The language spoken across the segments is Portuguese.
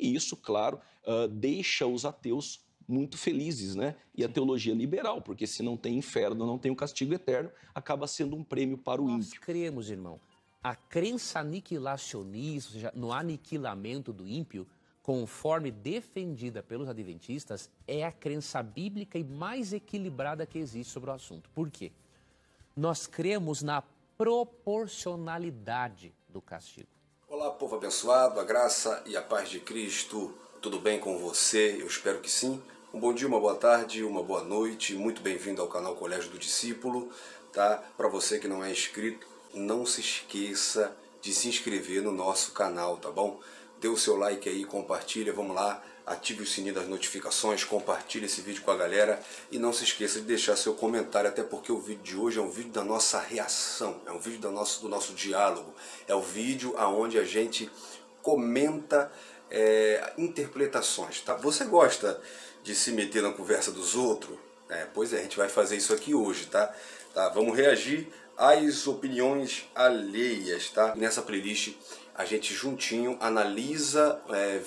E isso, claro, deixa os ateus muito felizes, né? E a teologia liberal, porque se não tem inferno, não tem o castigo eterno, acaba sendo um prêmio para o Nós ímpio. cremos, irmão, a crença aniquilacionista, ou seja, no aniquilamento do ímpio, conforme defendida pelos adventistas, é a crença bíblica e mais equilibrada que existe sobre o assunto. Por quê? Nós cremos na proporcionalidade do castigo. Olá, povo abençoado, a graça e a paz de Cristo, tudo bem com você? Eu espero que sim. Um bom dia, uma boa tarde, uma boa noite, muito bem-vindo ao canal Colégio do Discípulo, tá? Para você que não é inscrito, não se esqueça de se inscrever no nosso canal, tá bom? Dê o seu like aí, compartilha, vamos lá, ative o sininho das notificações, compartilhe esse vídeo com a galera e não se esqueça de deixar seu comentário, até porque o vídeo de hoje é um vídeo da nossa reação, é um vídeo do nosso diálogo, é o vídeo onde a gente comenta interpretações, tá? Você gosta de se meter na conversa dos outros? Pois é, a gente vai fazer isso aqui hoje, tá? Vamos reagir às opiniões alheias, tá? Nessa playlist a gente juntinho analisa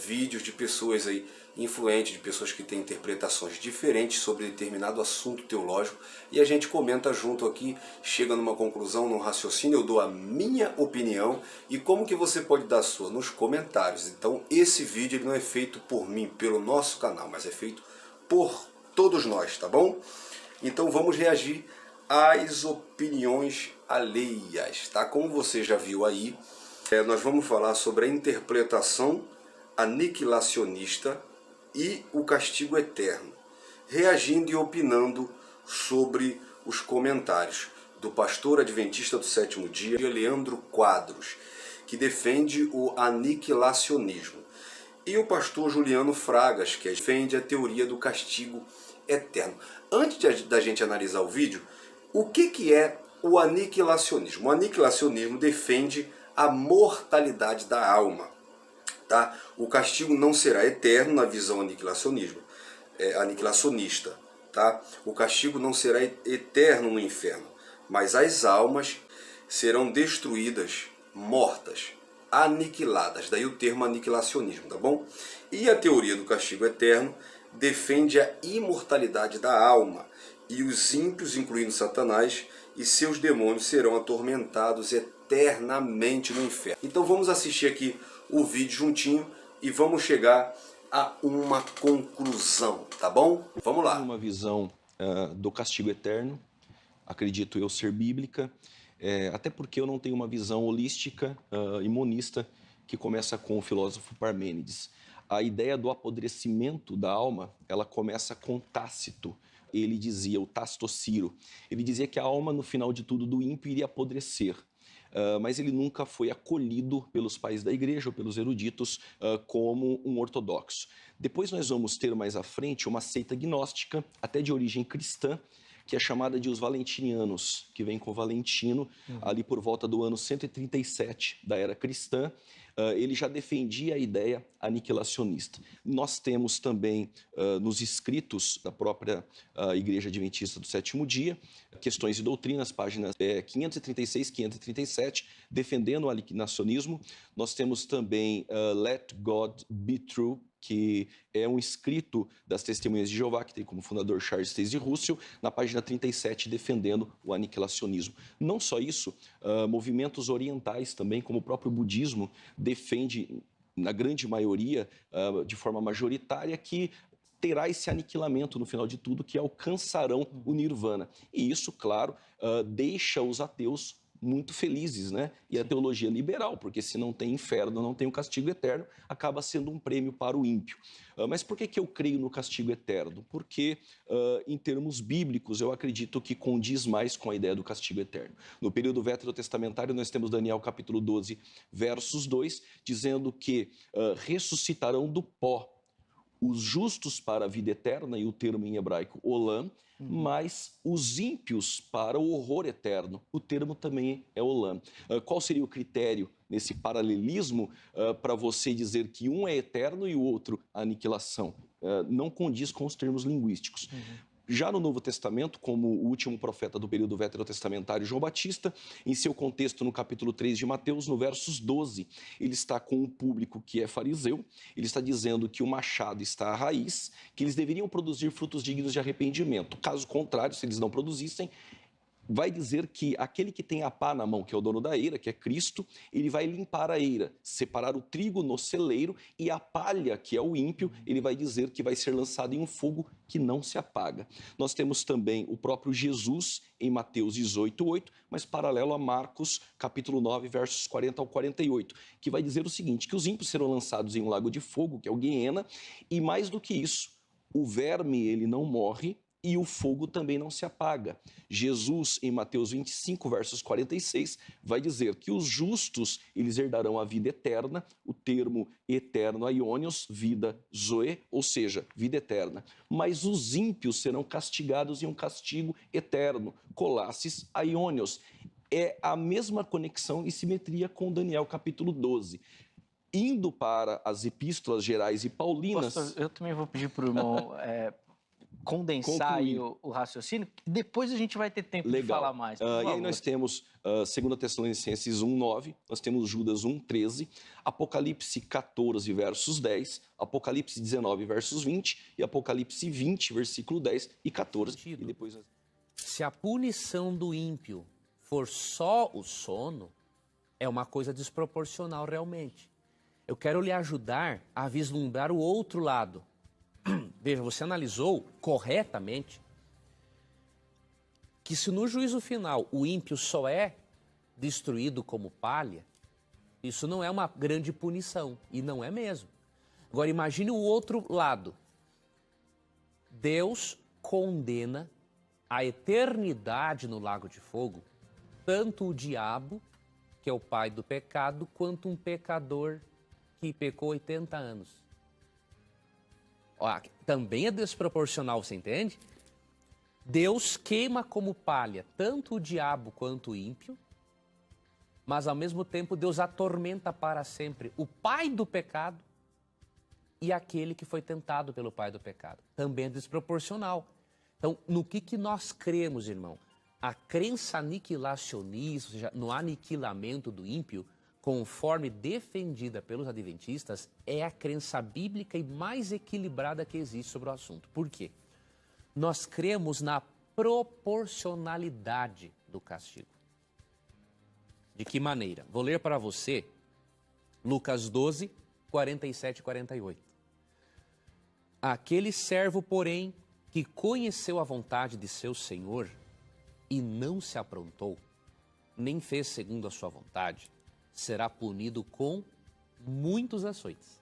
vídeos de pessoas aí influentes, de pessoas que têm interpretações diferentes sobre determinado assunto teológico e a gente comenta junto aqui, chega numa conclusão, num raciocínio, eu dou a minha opinião e como que você pode dar a sua nos comentários. Então esse vídeo ele não é feito por mim, pelo nosso canal, mas é feito por todos nós, tá bom? Então vamos reagir às opiniões alheias, tá? Como você já viu aí, nós vamos falar sobre a interpretação aniquilacionista e o castigo eterno, reagindo e opinando sobre os comentários do pastor adventista do sétimo dia, Leandro Quadros, que defende o aniquilacionismo, e o pastor Juliano Fragas, que defende a teoria do castigo eterno. Antes da gente analisar o vídeo, o que é o aniquilacionismo? O aniquilacionismo defende a mortalidade da alma, tá? O castigo não será eterno na visão aniquilacionista, tá? O castigo não será eterno no inferno, mas as almas serão destruídas, mortas, aniquiladas, daí o termo aniquilacionismo, tá bom? E a teoria do castigo eterno defende a imortalidade da alma, e os ímpios, incluindo Satanás, e seus demônios serão atormentados eternamente no inferno. Então vamos assistir aqui o vídeo juntinho e vamos chegar a uma conclusão, tá bom? Vamos lá. Uma visão do castigo eterno, acredito eu ser bíblica, até porque eu não tenho uma visão holística e monista que começa com o filósofo Parmênides. A ideia do apodrecimento da alma, ela começa com Tácito. Ele dizia, o Tácito Ciro, ele dizia que a alma no final de tudo do ímpio iria apodrecer. Mas ele nunca foi acolhido pelos pais da igreja ou pelos eruditos como um ortodoxo. Depois nós vamos ter mais à frente uma seita gnóstica, até de origem cristã, que é chamada de os valentinianos, que vem com Valentino, ali por volta do ano 137 da era cristã. Ele já defendia a ideia aniquilacionista. Nós temos também nos escritos da própria Igreja Adventista do Sétimo Dia, Questões e Doutrinas, páginas 536 e 537, defendendo o aniquilacionismo. Nós temos também Let God Be True, que é um escrito das Testemunhas de Jeová, que tem como fundador Charles Taze Russell, na página 37, defendendo o aniquilacionismo. Não só isso, movimentos orientais também, como o próprio budismo, defende, na grande maioria, de forma majoritária, que terá esse aniquilamento no final de tudo, que alcançarão o nirvana. E isso, claro, deixa os ateus muito felizes, né? E a teologia liberal, porque se não tem inferno, não tem o castigo eterno, acaba sendo um prêmio para o ímpio. Mas por que eu creio no castigo eterno? Porque, em termos bíblicos, eu acredito que condiz mais com a ideia do castigo eterno. No período veterotestamentário, nós temos Daniel capítulo 12, versos 2, dizendo que ressuscitarão do pó os justos para a vida eterna, e o termo em hebraico olam, mas os ímpios para o horror eterno, o termo também é olam. Qual seria o critério nesse paralelismo para você dizer que um é eterno e o outro a aniquilação? Não condiz com os termos linguísticos. Já no Novo Testamento, como o último profeta do período veterotestamentário, João Batista, em seu contexto no capítulo 3 de Mateus, no versos 12, ele está com um público que é fariseu, ele está dizendo que o machado está à raiz, que eles deveriam produzir frutos dignos de arrependimento. Caso contrário, se eles não produzissem, vai dizer que aquele que tem a pá na mão, que é o dono da eira, que é Cristo, ele vai limpar a eira, separar o trigo no celeiro, e a palha, que é o ímpio, ele vai dizer que vai ser lançado em um fogo que não se apaga. Nós temos também o próprio Jesus em Mateus 18:8, mas paralelo a Marcos, capítulo 9, versos 40 ao 48, que vai dizer o seguinte, que os ímpios serão lançados em um lago de fogo, que é o Guiena, e mais do que isso, o verme ele não morre, e o fogo também não se apaga. Jesus, em Mateus 25, versos 46, vai dizer que os justos, eles herdarão a vida eterna, o termo eterno aionios, vida zoe, ou seja, vida eterna. Mas os ímpios serão castigados em um castigo eterno, colasses aionios. É a mesma conexão e simetria com Daniel, capítulo 12. Indo para as epístolas gerais e paulinas... Pastor, eu também vou pedir para o irmão... condensar aí o raciocínio, depois a gente vai ter tempo de falar mais. E aí nós temos 2 Tessalonicenses 1:9, nós temos Judas 1:13, Apocalipse 14, versos 10, Apocalipse 19, versos 20 e Apocalipse 20, versículo 10 e 14. E depois... Se a punição do ímpio for só o sono, é uma coisa desproporcional realmente. Eu quero lhe ajudar a vislumbrar o outro lado. Veja, você analisou corretamente que se no juízo final o ímpio só é destruído como palha, isso não é uma grande punição, e não é mesmo. Agora imagine o outro lado. Deus condena a eternidade no lago de fogo, tanto o diabo, que é o pai do pecado, quanto um pecador que pecou 80 anos. Também é desproporcional, você entende? Deus queima como palha tanto o diabo quanto o ímpio, mas ao mesmo tempo Deus atormenta para sempre o pai do pecado e aquele que foi tentado pelo pai do pecado. Também é desproporcional. Então, no que nós cremos, irmão? A crença aniquilacionista, ou seja, no aniquilamento do ímpio, conforme defendida pelos adventistas, é a crença bíblica e mais equilibrada que existe sobre o assunto. Por quê? Nós cremos na proporcionalidade do castigo. De que maneira? Vou ler para você Lucas 12, 47 e 48. Aquele servo, porém, que conheceu a vontade de seu senhor e não se aprontou, nem fez segundo a sua vontade, será punido com muitos açoites.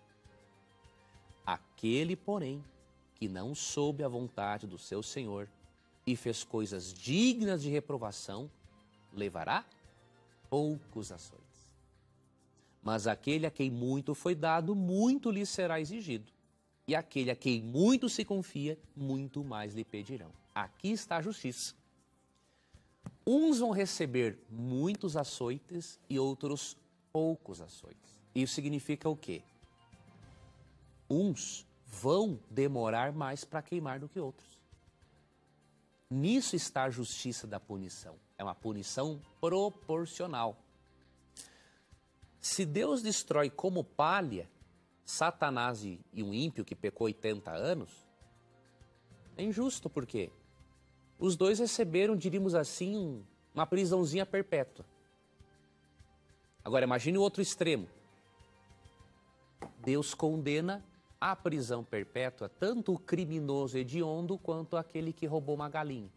Aquele, porém, que não soube a vontade do seu senhor e fez coisas dignas de reprovação, levará poucos açoites. Mas aquele a quem muito foi dado, muito lhe será exigido. E aquele a quem muito se confia, muito mais lhe pedirão. Aqui está a justiça. Uns vão receber muitos açoites e outros poucos açoites. Isso significa o quê? Uns vão demorar mais para queimar do que outros. Nisso está a justiça da punição. É uma punição proporcional. Se Deus destrói como palha Satanás e um ímpio que pecou 80 anos, é injusto, por quê? Os dois receberam, diríamos assim, uma prisãozinha perpétua. Agora, imagine o outro extremo. Deus condena à prisão perpétua tanto o criminoso hediondo quanto aquele que roubou uma galinha.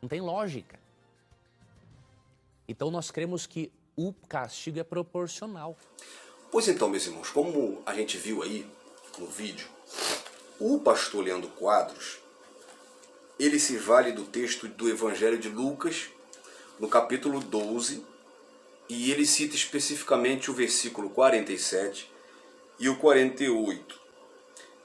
Não tem lógica. Então, nós cremos que o castigo é proporcional. Pois então, meus irmãos, como a gente viu aí no vídeo, o pastor Leandro Quadros, ele se vale do texto do Evangelho de Lucas, no capítulo 12, e ele cita especificamente o versículo 47 e o 48,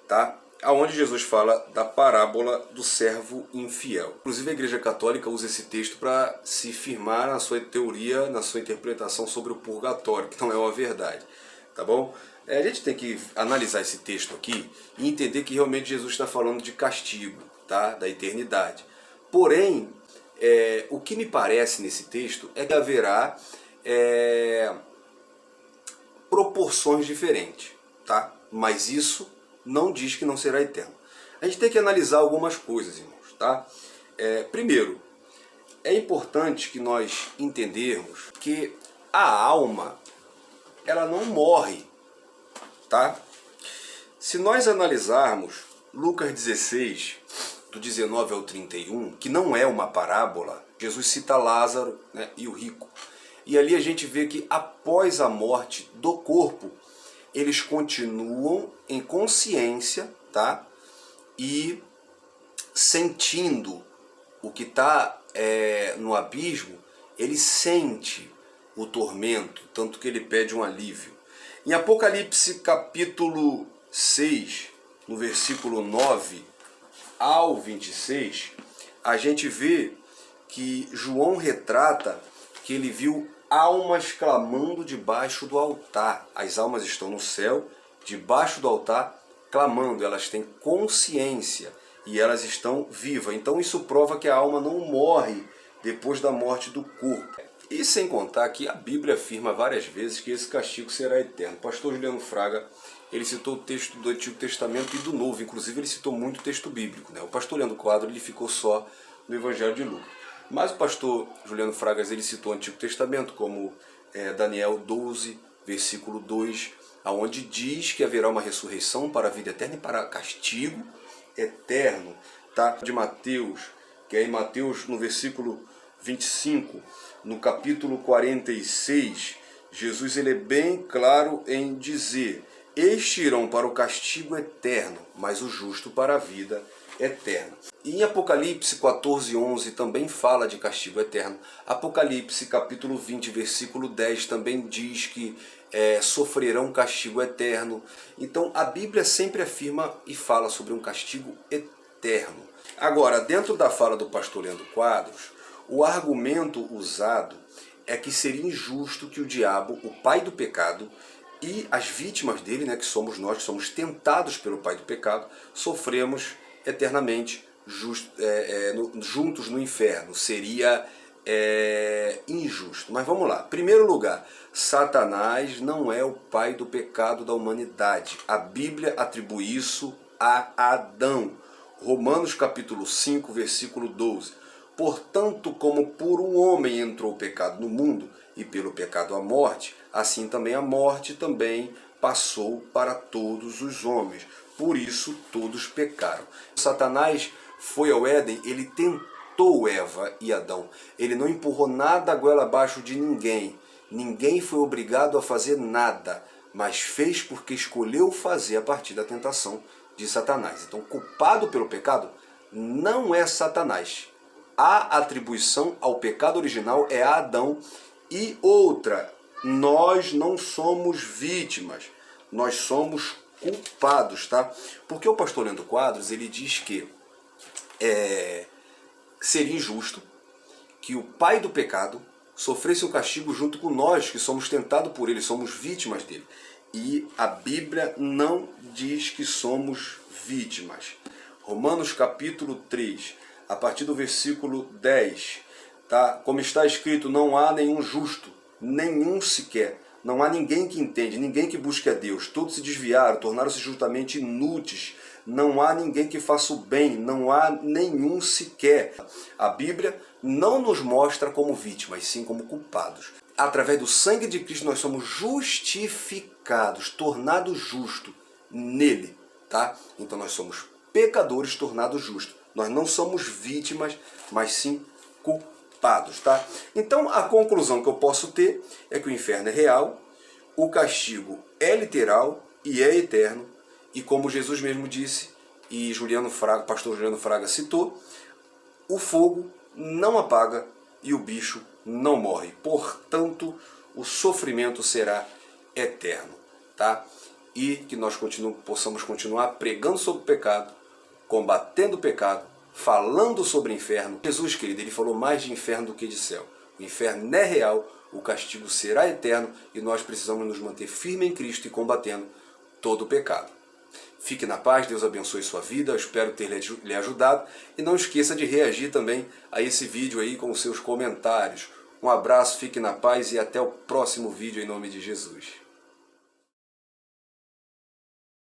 tá? Onde Jesus fala da parábola do servo infiel. Inclusive a Igreja Católica usa esse texto para se firmar na sua teoria, na sua interpretação sobre o purgatório, que não é uma verdade, tá bom? A gente tem que analisar esse texto aqui e entender que realmente Jesus está falando de castigo, tá? Da eternidade. Porém, o que me parece nesse texto é que haverá proporções diferentes, tá? Mas isso não diz que não será eterno. A gente tem que analisar algumas coisas, irmãos, tá? Primeiro, é importante que nós entendermos que a alma, ela não morre, tá? Se nós analisarmos Lucas 16, do 19 ao 31, que não é uma parábola, Jesus cita Lázaro, né, e o rico. E ali a gente vê que após a morte do corpo, eles continuam em consciência, tá? E sentindo o que está no abismo, ele sente o tormento, tanto que ele pede um alívio. Em Apocalipse capítulo 6, no versículo 9 ao 26, a gente vê que João retrata que ele viu almas clamando debaixo do altar. As almas estão no céu, debaixo do altar, clamando. Elas têm consciência e elas estão vivas. Então isso prova que a alma não morre depois da morte do corpo. E sem contar que a Bíblia afirma várias vezes que esse castigo será eterno. O pastor Juliano Fraga, ele citou o texto do Antigo Testamento e do Novo. Inclusive ele citou muito texto bíblico, né? O pastor Leandro Quadro, ele ficou só no Evangelho de Lucas. Mas o pastor Juliano Fragas, ele citou o Antigo Testamento, como Daniel 12, versículo 2, onde diz que haverá uma ressurreição para a vida eterna e para castigo eterno. Tá? De Mateus, que é em Mateus, no versículo 25, no capítulo 46, Jesus ele é bem claro em dizer: estes irão para o castigo eterno, mas o justo para a vida eterna. E em Apocalipse 14:11 também fala de castigo eterno. Apocalipse capítulo 20, versículo 10 também diz que sofrerão castigo eterno. Então a Bíblia sempre afirma e fala sobre um castigo eterno. Agora, dentro da fala do pastor Leandro Quadros, o argumento usado é que seria injusto que o diabo, o pai do pecado, e as vítimas dele, né, que somos nós, que somos tentados pelo pai do pecado, sofremos eternamente juntos no inferno. Seria injusto. Mas vamos lá. Em primeiro lugar, Satanás não é o pai do pecado da humanidade. A Bíblia atribui isso a Adão. Romanos capítulo 5, versículo 12. Portanto, como por um homem entrou o pecado no mundo, e pelo pecado a morte, assim também a morte também passou para todos os homens. Por isso todos pecaram. Satanás foi ao Éden, ele tentou Eva e Adão. Ele não empurrou nada a goela abaixo de ninguém. Ninguém foi obrigado a fazer nada, mas fez porque escolheu fazer a partir da tentação de Satanás. Então, culpado pelo pecado não é Satanás. A atribuição ao pecado original é a Adão. E outra, nós não somos vítimas, nós somos culpados, tá? Porque o pastor Leandro Quadros, ele diz que seria injusto que o pai do pecado sofresse um castigo junto com nós, que somos tentados por ele, somos vítimas dele. E a Bíblia não diz que somos vítimas. Romanos capítulo 3, a partir do versículo 10, tá? Como está escrito, não há nenhum justo, nenhum sequer. Não há ninguém que entende, ninguém que busque a Deus. Todos se desviaram, tornaram-se justamente inúteis. Não há ninguém que faça o bem, não há nenhum sequer. A Bíblia não nos mostra como vítimas, sim como culpados. Através do sangue de Cristo nós somos justificados, tornados justos nele, tá? Então nós somos pecadores tornados justos. Nós não somos vítimas, mas sim culpados, tá? Então a conclusão que eu posso ter é que o inferno é real, o castigo é literal e é eterno, e como Jesus mesmo disse, e pastor Juliano Fraga citou, o fogo não apaga e o bicho não morre. Portanto, o sofrimento será eterno, tá? E que nós possamos continuar pregando sobre o pecado, combatendo o pecado, falando sobre o inferno. Jesus, querido, ele falou mais de inferno do que de céu. O inferno é real, o castigo será eterno e nós precisamos nos manter firmes em Cristo e combatendo todo o pecado. Fique na paz, Deus abençoe sua vida, eu espero ter lhe ajudado e não esqueça de reagir também a esse vídeo aí com os seus comentários. Um abraço, fique na paz e até o próximo vídeo em nome de Jesus.